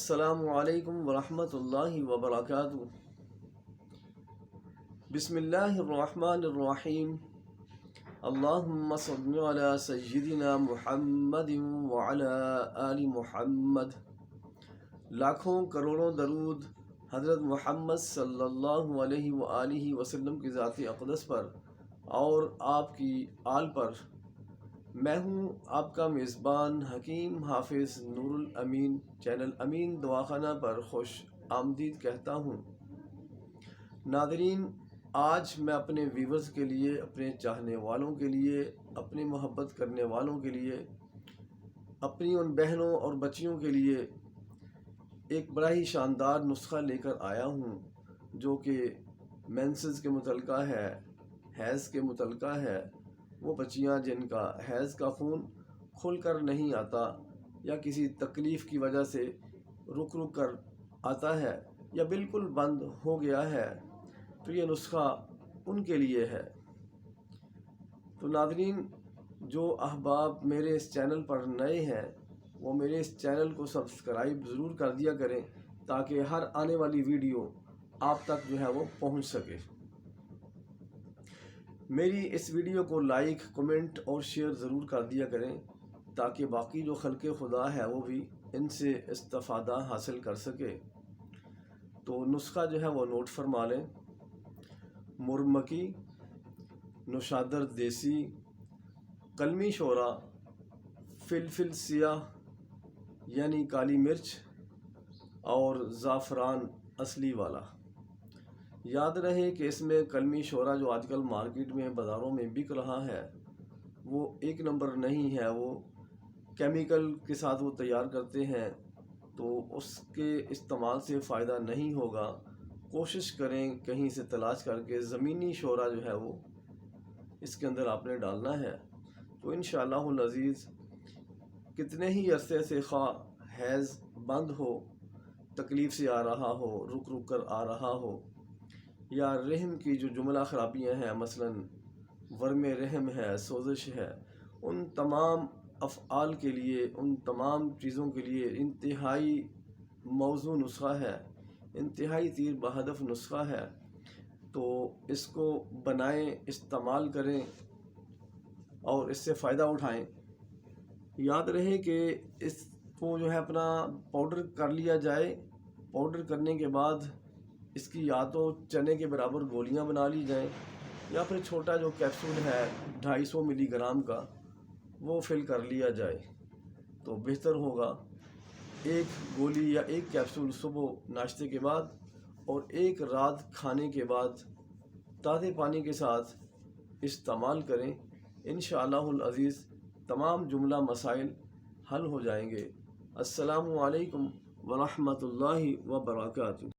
السلام علیکم ورحمۃ اللہ وبرکاتہ۔ بسم اللہ الرحمن الرحیم۔ اللہم صل علی سیدنا محمد وعلی آل محمد۔ لاکھوں کروڑوں درود حضرت محمد صلی اللہ علیہ وآلہ وسلم کی ذات اقدس پر اور آپ کی آل پر۔ میں ہوں آپ کا میزبان حکیم حافظ نور الامین، چینل امین دواخانہ پر خوش آمدید کہتا ہوں۔ ناظرین، آج میں اپنے ویورز کے لیے، اپنے چاہنے والوں کے لیے، اپنی محبت کرنے والوں کے لیے، اپنی ان بہنوں اور بچیوں کے لیے ایک بڑا ہی شاندار نسخہ لے کر آیا ہوں، جو کہ مینسز کے متعلقہ ہے، حیض کے متعلقہ ہے۔ وہ بچیاں جن کا حیض کا خون کھل کر نہیں آتا یا کسی تکلیف کی وجہ سے رک کر آتا ہے یا بالکل بند ہو گیا ہے، تو یہ نسخہ ان کے لیے ہے۔ تو ناظرین، جو احباب میرے اس چینل پر نئے ہیں وہ میرے اس چینل کو سبسکرائب ضرور کر دیا کریں، تاکہ ہر آنے والی ویڈیو آپ تک جو ہے وہ پہنچ سکے۔ میری اس ویڈیو کو لائک، کمنٹ اور شیئر ضرور کر دیا کریں، تاکہ باقی جو خلق خدا ہے وہ بھی ان سے استفادہ حاصل کر سکے۔ تو نسخہ جو ہے وہ نوٹ فرما لیں۔ مرمکی، نوشادر دیسی، قلمی شورا، فلفل سیاہ یعنی کالی مرچ اور زعفران اصلی والا۔ یاد رہے کہ اس میں قلمی شورا جو آج کل مارکیٹ میں بازاروں میں بک رہا ہے وہ ایک نمبر نہیں ہے، وہ کیمیکل کے ساتھ وہ تیار کرتے ہیں، تو اس کے استعمال سے فائدہ نہیں ہوگا۔ کوشش کریں کہیں سے تلاش کر کے زمینی شورا جو ہے وہ اس کے اندر آپ نے ڈالنا ہے، تو انشاءاللہ العزیز کتنے ہی عرصے سے خواہ حیض بند ہو، تکلیف سے آ رہا ہو، رک کر آ رہا ہو، یا رحم کی جو جملہ خرابیاں ہیں، مثلا ورم رحم ہے، سوزش ہے، ان تمام افعال کے لیے، ان تمام چیزوں کے لیے انتہائی موزوں نسخہ ہے، انتہائی تیر بہدف نسخہ ہے۔ تو اس کو بنائیں، استعمال کریں اور اس سے فائدہ اٹھائیں۔ یاد رہے کہ اس کو جو ہے اپنا پاؤڈر کر لیا جائے۔ پاؤڈر کرنے کے بعد اس کی یا تو چنے کے برابر گولیاں بنا لی جائیں، یا پھر چھوٹا جو کیپسول ہے 250 ملی گرام کا وہ فل کر لیا جائے تو بہتر ہوگا۔ ایک گولی یا ایک کیپسول صبح ناشتے کے بعد اور ایک رات کھانے کے بعد تازے پانی کے ساتھ استعمال کریں۔ انشاءاللہ العزیز تمام جملہ مسائل حل ہو جائیں گے۔ السلام علیکم ورحمۃ اللہ وبرکاتہ۔